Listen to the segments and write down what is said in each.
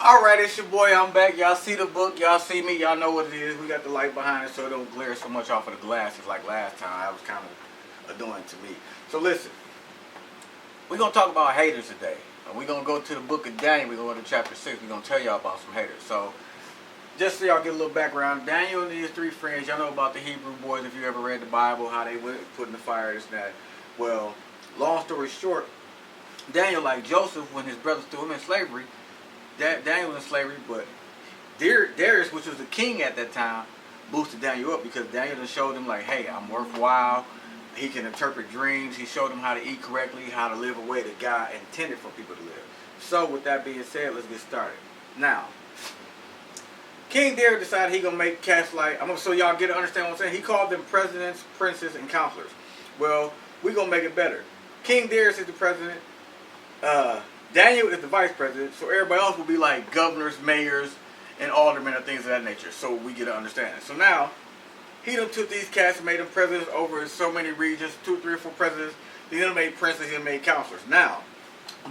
Alright, it's your boy, I'm back. Y'all see the book, y'all see me, y'all know what it is. We got the light behind it so it don't glare so much off of the glasses like last time. That was kind of annoying to me. So listen, we're going to talk about haters today. And we're going to go to the book of Daniel. We're going to go to chapter 6. We're going to tell y'all about some haters. So, just so y'all get a little background, Daniel and his three friends, y'all know about the Hebrew boys if you ever read the Bible, how they went put in the fire, this and that. Well, long story short, Daniel, like Joseph, when his brothers threw him in slavery, Daniel was in slavery, but Darius, which was the king at that time, boosted Daniel up because Daniel done showed him like, hey, I'm worthwhile. He can interpret dreams. He showed him how to eat correctly, how to live a way that God intended for people to live. So with that being said, let's get started. Now, King Darius decided he gonna make cats like, so y'all get to understand what I'm saying. He called them presidents, princes, and counselors. Well, we gonna make it better. King Darius is the president. Daniel is the vice president, so everybody else will be like governors, mayors, and aldermen and things of that nature, so we get an understanding. So now, he done took these cats and made them presidents over so many regions, 2, 3, or 4 presidents. He done made princes, he done made counselors. Now,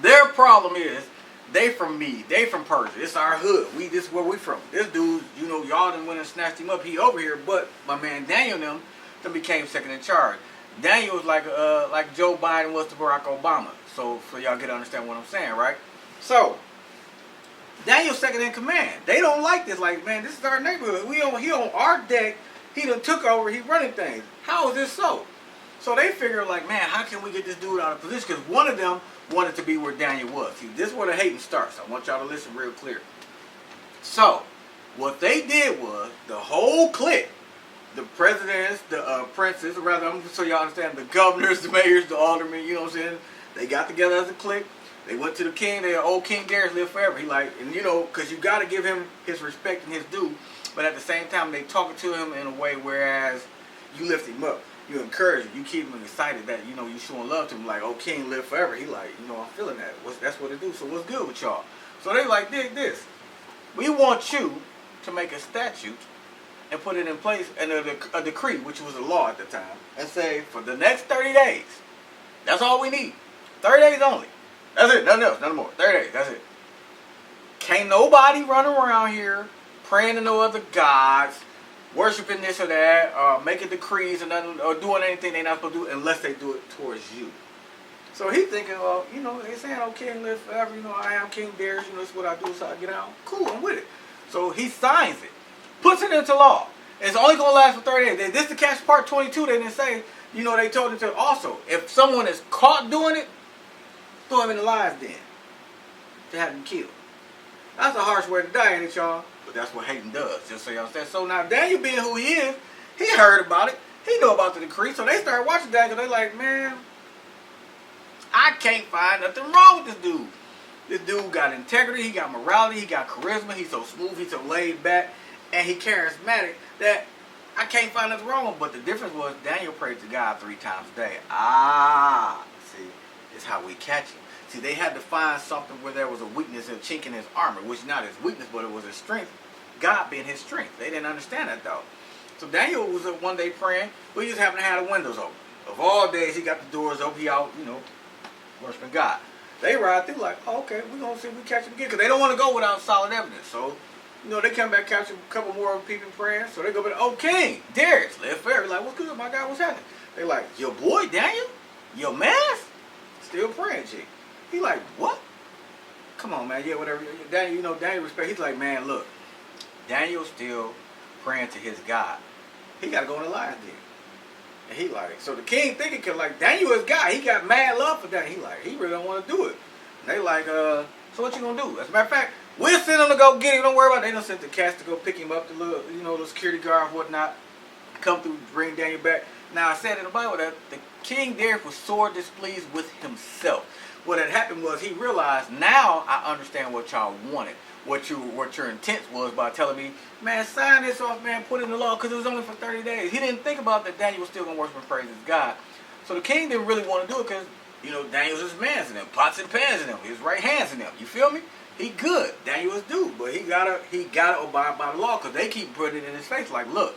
their problem is, they from me, they from Persia. It's our hood. This is where we from. This dude, y'all done went and snatched him up. He over here, but my man Daniel and them became second in charge. Daniel was like Joe Biden was to Barack Obama. So y'all get to understand what I'm saying, right? So, Daniel's second in command. They don't like this. Like, man, this is our neighborhood. He on our deck. He done took over. He running things. How is this so? So they figure like, man, how can we get this dude out of position? Because one of them wanted to be where Daniel was. See, this is where the hating starts. I want y'all to listen real clear. So, what they did was, the whole clique, the presidents, the princes, or rather, so y'all understand, the governors, the mayors, the aldermen, you know what I'm saying? They got together as a clique. They went to the king. Old King Darius lived forever. He like, and because you got to give him his respect and his due. But at the same time, they talking to him in a way whereas you lift him up. You encourage him. You keep him excited that, you showing love to him. Like, old king lived forever. He like, I'm feeling that. That's what it do. So what's good with y'all? So they like, dig this. We want you to make a statute and put it in place, and a decree, which was a law at the time, and say, for the next 30 days, that's all we need. 30 days only. That's it. Nothing else. Nothing more. 30 days. That's it. Can't nobody run around here praying to no other gods, worshiping this or that, making decrees or doing anything they're not supposed to do unless they do it towards you. So he's thinking, well, they saying, oh, king live forever. I am King Darius. This is what I do, so I get out. Cool, I'm with it. So he signs it, puts it into law. It's only going to last for 30 days. This is the catch part 22. They didn't say, they told him to also, if someone is caught doing it, throw him in the lion's den to have him killed. That's a harsh way to die, ain't it, y'all? But that's what hating does, just so y'all understand. So now Daniel being who he is, he heard about it. He knew about the decree. So they started watching Daniel. They like, man, I can't find nothing wrong with this dude. This dude got integrity. He got morality. He got charisma. He's so smooth. He's so laid back. And he charismatic that I can't find nothing wrong with him. But the difference was Daniel prayed to God 3 times a day. See, it's how we catch him. See, they had to find something where there was a weakness, a chink in his armor, which not his weakness, but it was his strength. God being his strength. They didn't understand that, though. So Daniel was one day praying, but he just happened to have the windows open. Of all days, he got the doors open. He out, worshiping God. They ride through like, oh, okay, we're going to see if we catch him again. Because they don't want to go without solid evidence. So, they come back, catch a couple more people praying. So they go back, oh, King Darius, live forever. Like, what's good, my God, what's happening? They like, your boy, Daniel? Your man? Still praying, G. He like, what? Come on, man. Yeah, whatever. Daniel, Daniel respect. He's like, man, look. Daniel's still praying to his God. He got to go in the lion's den. And he like, so the king thinking, cause like, Daniel is God. He got mad love for Daniel. He like, he really don't want to do it. And they like, so what you gonna do? As a matter of fact, we'll send him to go get him. Don't worry about it. They don't send the cats to go pick him up, the little, the security guard and whatnot. Come through, bring Daniel back. Now, I said in the Bible that the King Darius was sore displeased with himself. What had happened was he realized, now I understand what y'all wanted. What your intent was by telling me, man, sign this off, man, put it in the law, because it was only for 30 days. He didn't think about that Daniel was still going to worship and praise his God. So the king didn't really want to do it because, Daniel's his man's in them, pots and pans in them, his right hands in them. You feel me? He good. Daniel is due, but he gotta abide by the law because they keep putting it in his face like, look,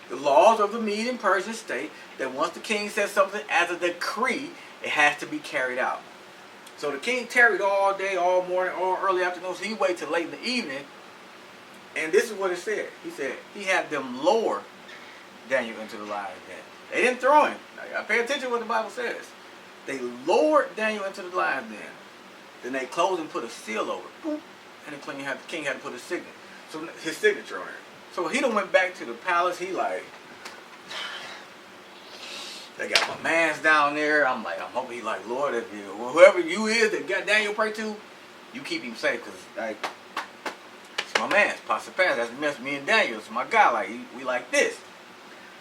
the laws of the Mede and Persian state that once the king says something as a decree, it has to be carried out. So the king tarried all day, all morning, all early afternoon. So he waited till late in the evening. And this is what it said. He said he had them lower Daniel into the lion's den. They didn't throw him. Now, you gotta pay attention to what the Bible says. They lowered Daniel into the lion's den. Then they closed and put a seal over it. Boom. And the king had to put his signature on it. So he done went back to the palace. He like, they got my man's down there. I'm hoping he like, Lord, if you, whoever you is that got Daniel pray to, you keep him safe, because like, it's my man's, Pastor Pass. That's the mess. Me and Daniel, it's my guy. Like, we like this.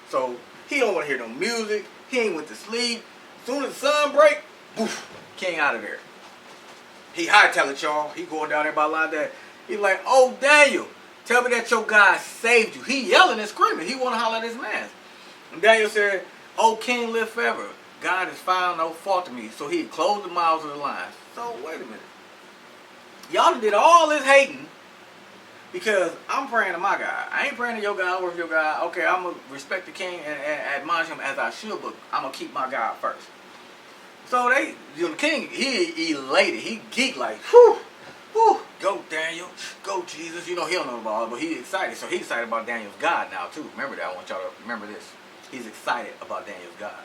So he don't want to hear no music. He ain't went to sleep. As soon as the sun break, poof, king out of there. He hightail it, y'all. He going down there by like that. He like, oh, Daniel, tell me that your God saved you. He yelling and screaming. He want to holler at his man. And Daniel said, oh, king, live forever. God has found no fault in me. So he closed the mouths of the lions. So wait a minute. Y'all did all this hating because I'm praying to my God. I ain't praying to your God or your God. Okay, I'm going to respect the king and admonish him as I should, but I'm going to keep my God first. So the king, he elated. He geeked like, whew, whew, go Daniel, go Jesus. You know, he don't know about it, but he's excited. So he's excited about Daniel's God now too. Remember that. I want y'all to remember this. He's excited about Daniel's God.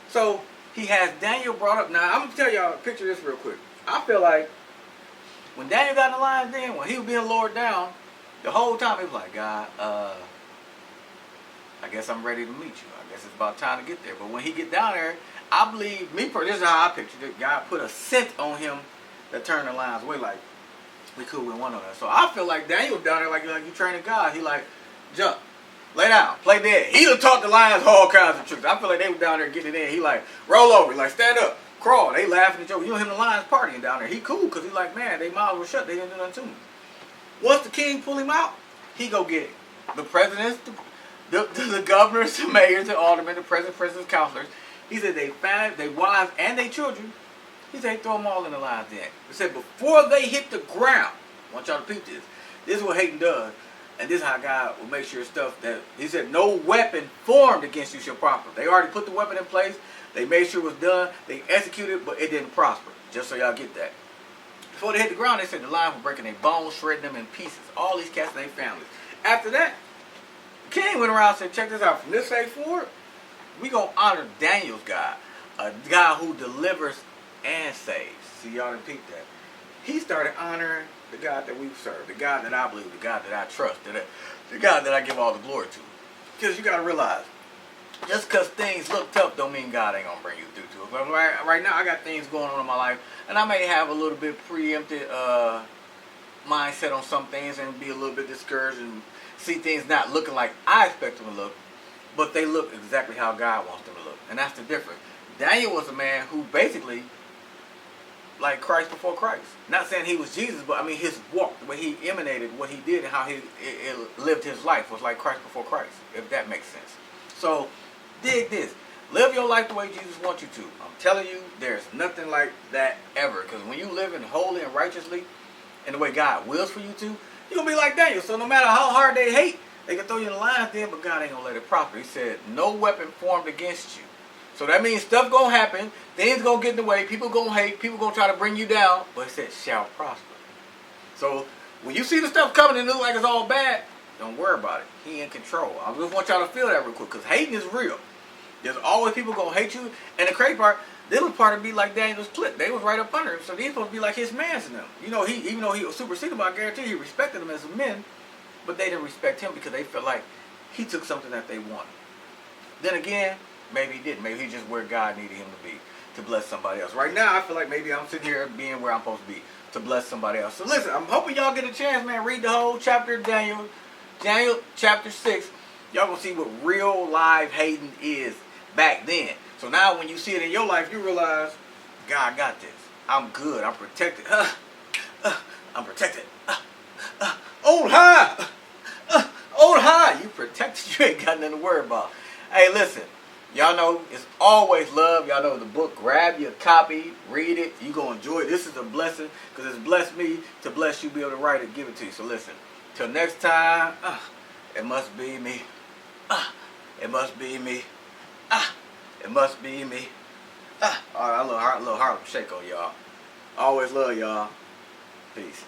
So he has Daniel brought up. Now, I'm going to tell y'all, picture this real quick. I feel like when Daniel got in the lion's den, when he was being lowered down, the whole time he was like, God, I guess I'm ready to meet you. I guess it's about time to get there. But when he get down there, I believe, this is how I pictured it. God put a scent on him that turned the lions away, like, we could win one of us. So I feel like Daniel was down there like you training God. He like, jump, lay down, play dead. He done taught the lions all kinds of tricks. I feel like they were down there getting it in. He like, roll over, like, stand up, crawl. They laughing at you. You know him and the lions partying down there. He cool, because he like, man, they mouths were shut. They didn't do nothing to me. Once the king pull him out, he go get the presidents, the governors, the mayors, the aldermen, the president's counselors. He said they found their wives and their children. He said they throw them all in the lion's den. He said before they hit the ground, I want y'all to peep this. This is what Hayden does. And this is how God will make sure stuff that, he said, no weapon formed against you shall prosper. They already put the weapon in place. They made sure it was done. They executed, but it didn't prosper. Just so y'all get that. Before they hit the ground, they said the lions were breaking their bones, shredding them in pieces. All these cats and their families. After that, the king went around and said, check this out. From this day forward, we going to honor Daniel's God. A God who delivers and saves. See, y'all didn't peep that. He started honoring the God that we serve. The God that I believe. The God that I trust. The God that I give all the glory to. Because you got to realize, just because things look tough don't mean God ain't going to bring you through to it. But right now, I got things going on in my life. And I may have a little bit preempted mindset on some things and be a little bit discouraged and see things not looking like I expect them to look. But they look exactly how God wants them to look. And that's the difference. Daniel was a man who basically, like Christ before Christ. Not saying he was Jesus, but I mean his walk, the way he emanated, what he did, and how he lived his life was like Christ before Christ, if that makes sense. So, dig this. Live your life the way Jesus wants you to. I'm telling you, there's nothing like that ever. Because when you live in holy and righteously, and the way God wills for you to, you're going to be like Daniel. So no matter how hard they hate, they can throw you in the lion's den, but God ain't going to let it prosper. He said, no weapon formed against you. So that means stuff going to happen, things going to get in the way, people going to hate, people going to try to bring you down, but it said, shall prosper. So when you see the stuff coming and it look like it's all bad, don't worry about it. He in control. I just want y'all to feel that real quick, because hating is real. There's always people going to hate you, and the crazy part, they was part of be like Daniel's clique. They was right up under him, so they supposed to be like his mans in them. You know, even though he was superseded, but I guarantee he respected them as men, but they didn't respect him because they felt like he took something that they wanted. Then again, maybe he didn't. Maybe he's just where God needed him to be, to bless somebody else. Right now, I feel like maybe I'm sitting here being where I'm supposed to be, to bless somebody else. So listen, I'm hoping y'all get a chance, man. Read the whole chapter of Daniel chapter 6. Y'all gonna see what real live hating is back then. So now when you see it in your life, you realize, God got this. I'm good. I'm protected. I'm protected. On high. On high. You protected. You ain't got nothing to worry about. Hey, listen. Y'all know it's always love. Y'all know the book. Grab your copy. Read it. You're going to enjoy it. This is a blessing because it's blessed me to bless you, be able to write it, give it to you. So listen. Till next time, it must be me. It must be me. It must be me. All right, a little Harlem shake on y'all. Always love y'all. Peace.